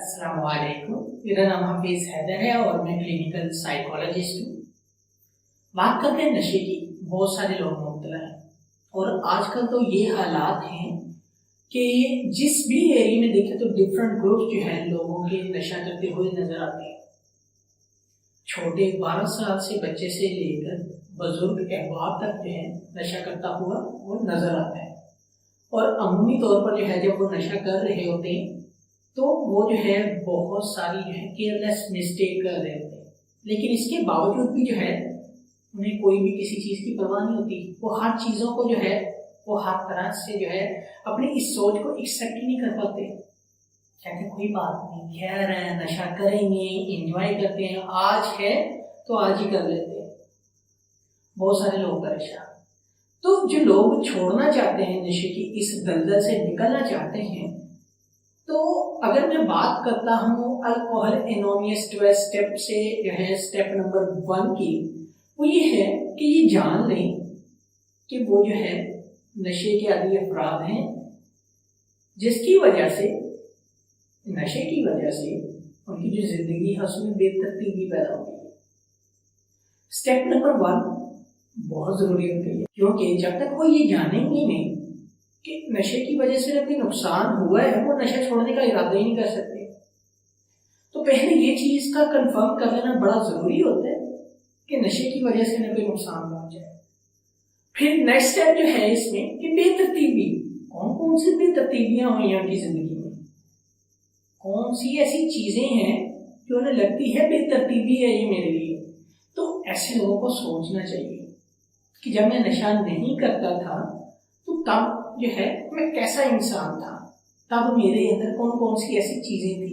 अस्सलाम वालेकुम। मेरा नाम हाफिज हैदर है और मैं क्लिनिकल साइकोलॉजिस्ट हूँ। बात करते हैं नशे की। बहुत सारे लोग मुब्तला हैं और आजकल तो ये हालात हैं कि जिस भी एरिया में देखें तो डिफरेंट ग्रुप जो है लोगों के नशा करते हुए नजर आते हैं। छोटे 12 साल से बच्चे से लेकर बुजुर्ग अहबाब तक जो है नशा करता हुआ वो नजर आता है। और अमूमी तौर पर जो है जब वो नशा कर रहे होते हैं तो वो जो है बहुत सारी जो है केयरलेस मिस्टेक कर रहे होते हैं, लेकिन इसके बावजूद भी जो है उन्हें कोई भी किसी चीज़ की परवाह नहीं होती। वो हर चीज़ों को जो है वो हर तरह से जो है अपनी इस सोच को एक्सेप्ट ही नहीं कर पाते। कहते कोई बात नहीं, खैर है, नशा करेंगे, एंजॉय करते हैं, आज है तो आज ही कर लेते हैं। बहुत सारे लोग परेशान। तो जो लोग छोड़ना चाहते हैं, नशे की इस दलदल से निकलना चाहते हैं, तो अगर मैं बात करता हूँ अल्कोहल एनोनियस 12 स्टेप से जो है स्टेप नंबर 1 की, वो ये है कि ये जान लें कि वो जो है नशे के आदी अफराद हैं, जिसकी वजह से नशे की वजह से उनकी जो जिंदगी है उसमें बेतरतीबी पैदा हो गई। स्टेप नंबर 1 बहुत जरूरी होती है, क्योंकि जब तक वो ये जानेंगे नहीं कि नशे की वजह से कोई नुकसान हुआ है, वो नशा छोड़ने का इरादा ही नहीं कर सकते। तो पहले ये चीज का कंफर्म कर लेना बड़ा जरूरी होता है कि नशे की वजह से न कोई नुकसान पहुंच जाए। फिर नेक्स्ट स्टेप जो है इसमें कि बेतरतीबी, कौन कौन सी बेतरतीबियां हुई हैं उनकी जिंदगी में, कौन सी ऐसी चीजें हैं जो उन्हें लगती है बेतरतीबी है ये मेरे लिए। तो ऐसे लोगों को सोचना चाहिए कि जब मैं नशा नहीं करता था तो तब जो है मैं कैसा इंसान था, तब मेरे अंदर कौन कौन सी ऐसी चीजें थी,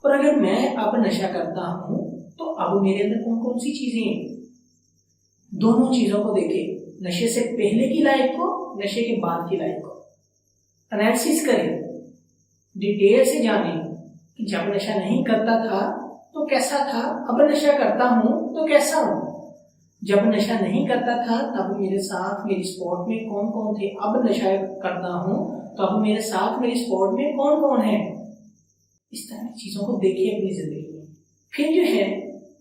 और अगर मैं अब नशा करता हूँ तो अब मेरे अंदर कौन कौन सी चीजें हैं। दोनों चीजों को देखें, नशे से पहले की लाइफ को, नशे के बाद की लाइफ को एनालिसिस करें, डिटेल से जानें कि जब नशा नहीं करता था तो कैसा था, अब नशा करता हूँ तो कैसा हूँ। जब नशा नहीं करता था तब मेरे साथ मेरी स्पॉट में कौन कौन थे, अब नशा करता हूँ तो अब मेरे साथ मेरी स्पॉट में कौन कौन है। इस तरह की चीजों को देखिए अपनी जिंदगी में। फिर जो है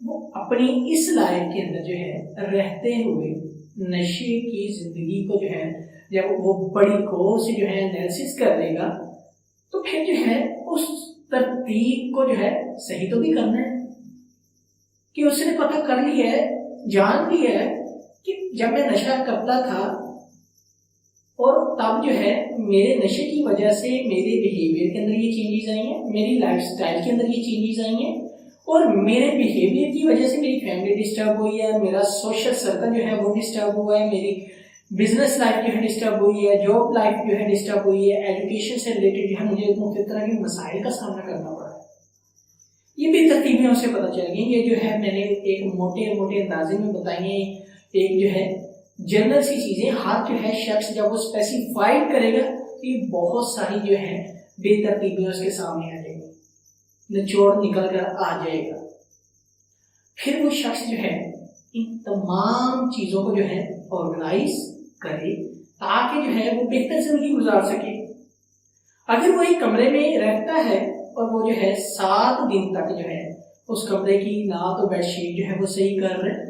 वो अपनी इस लाइफ के अंदर जो है रहते हुए नशे की जिंदगी को जो है जब वो बड़ी गौर से जो है एनालिसिस कर लेगा तो फिर जो है उस तरतीब को जो है सही तो भी करना है कि उसने पता कर लिया है, जान लिया है कि जब मैं नशा करता था और तब जो है मेरे नशे की वजह से मेरे बिहेवियर के अंदर ये चेंजेस आई हैं, मेरी लाइफस्टाइल के अंदर ये चेंजेस आई हैं, और मेरे बिहेवियर की वजह से मेरी फैमिली डिस्टर्ब हुई है, मेरा सोशल सर्कल जो है वो डिस्टर्ब हुआ है, मेरी बिजनेस लाइफ जो है डिस्टर्ब हुई है, जॉब लाइफ जो है डिस्टर्ब हुई है, एजुकेशन से रिलेटेड जो है मुझे मुख्तलिफ तरह के मसाइल का सामना करना पड़ा है। ये बेतरतीबियों से पता चल गई। ये जो है मैंने एक मोटे मोटे अंदाजे में बताई है, एक जो है जनरल सी चीजें। हर जो है शख्स जब वो स्पेसिफाइड करेगा तो ये बहुत सारी जो है बेतरतीबियां उसके सामने आ जाएगी, निचोड़ निकल कर आ जाएगा। फिर वो शख्स जो है इन तमाम चीजों को जो है ऑर्गेनाइज करे ताकि जो है वो बेहतर जिंदगी गुजार सके। अगर वो एक कमरे में रहता है और वो जो है 7 दिन तक जो है उस कमरे की ना तो बेडशीट जो है वो सही कर रहे हैं,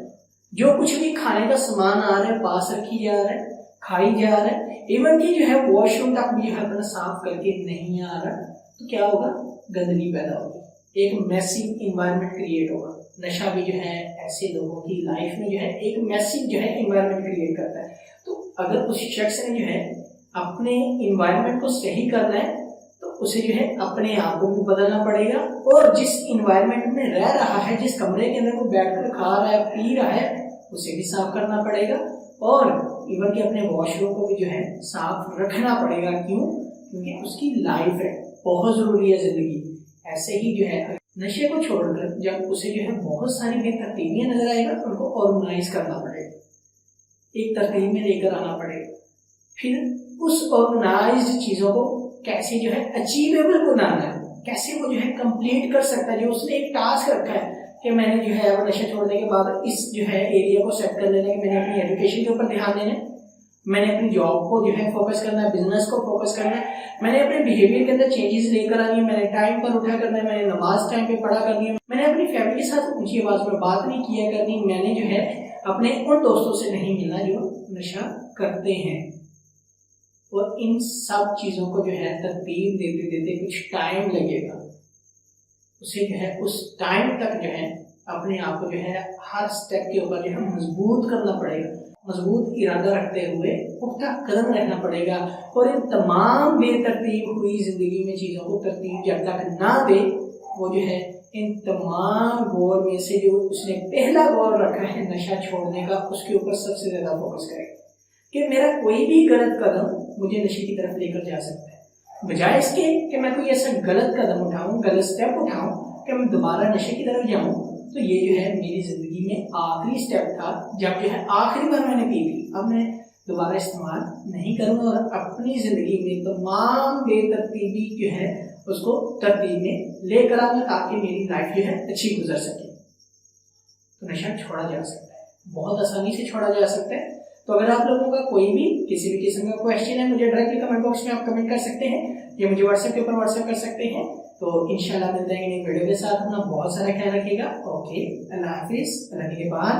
जो कुछ भी खाने का सामान आ रहा है पास रखी जा रहा है, खाई जा रहा है, इवन कि जो है वॉशरूम तक भी जो है अपना साफ करके नहीं आ रहा, तो क्या होगा, गंदगी पैदा होगी, एक मैसिव इन्वायरमेंट क्रिएट होगा। नशा भी जो है ऐसे लोगों की लाइफ में जो है एक मैसिव जो है इन्वायरमेंट क्रिएट करता है। तो अगर उस शख्स ने जो है अपने इन्वायरमेंट को सही करना है तो उसे जो है अपने आप को भी बदलना पड़ेगा, और जिस इन्वायरमेंट में रह रहा है, जिस कमरे के अंदर वो बैठकर खा रहा है, पी रहा है, उसे भी साफ करना पड़ेगा, और इवन कि अपने वॉशरूम को भी जो है साफ रखना पड़ेगा। क्यों? क्योंकि उसकी लाइफ है, बहुत जरूरी है जिंदगी। ऐसे ही जो है नशे को छोड़कर जब उसे जो है बहुत सारी बेतरतीबियां नजर आएगा, उनको ऑर्गेनाइज करना पड़ेगा, एक तरतीब में लेकर आना पड़ेगा। फिर उस ऑर्गेनाइज्ड चीजों को कैसे जो है अचीवेबल बनाना है, कैसे वो जो है कंप्लीट कर सकता है। जो उसने एक टास्क रखा है कि मैंने जो है अब नशा छोड़ने के बाद इस जो है एरिया को सेट कर लेना है कि मैंने अपनी एजुकेशन के ऊपर ध्यान देना है, मैंने अपनी जॉब को जो है फोकस करना है, बिजनेस को फोकस करना है, मैंने अपने बिहेवियर के अंदर चेंजेस लेकर आनी है, मैंने टाइम पर उठा करना है, मैंने नमाज टाइम पे पढ़ा करनी है, मैंने अपनी फैमिली के साथ ऊंची आवाज में बात नहीं किया करनी, मैंने जो है अपने उन दोस्तों से नहीं मिलना जो नशा करते हैं। और इन सब चीजों को जो है तरतीब देते देते कुछ टाइम लगेगा, उसे जो है उस टाइम तक जो है अपने आप को जो है हर स्टेप के ऊपर जो है मजबूत करना पड़ेगा, मजबूत इरादा रखते हुए पुख्ता कदम रहना पड़ेगा। और इन तमाम बेतरतीब हुई जिंदगी में चीजों को तरतीब जब तक ना दे, वो जो है इन तमाम गोल में से जो उसने पहला गोल रखा है नशा छोड़ने का, उसके ऊपर सबसे ज्यादा फोकस करेगा कि मेरा कोई भी गलत कदम मुझे नशे की तरफ लेकर जा सकता है। बजाय इसके कि मैं कोई ऐसा गलत कदम उठाऊं, गलत स्टेप उठाऊं कि मैं दोबारा नशे की तरफ जाऊं, तो ये जो है मेरी जिंदगी में आखिरी स्टेप था जब जो है आखिरी बार मैंने पी थी, अब मैं दोबारा इस्तेमाल नहीं करूंगा और अपनी जिंदगी में तमाम बेतरतीबी जो है उसको तरतीब में लेकर आऊंगा ताकि मेरी लाइफ जो है अच्छी गुजर सके। तो नशा छोड़ा जा सकता है, बहुत आसानी से छोड़ा जा सकता है। तो अगर आप लोगों का कोई भी किसी भी किस्म का क्वेश्चन है, मुझे डायरेक्टली कमेंट बॉक्स में आप कमेंट कर सकते हैं या मुझे व्हाट्सएप के ऊपर व्हाट्सएप कर सकते हैं। तो इंशाल्लाह मिलते हैं नई वीडियो के साथ। अपना बहुत सारा ख्याल रखिएगा। ओके, अल्लाह हाफिज, अल्लाह के बाद।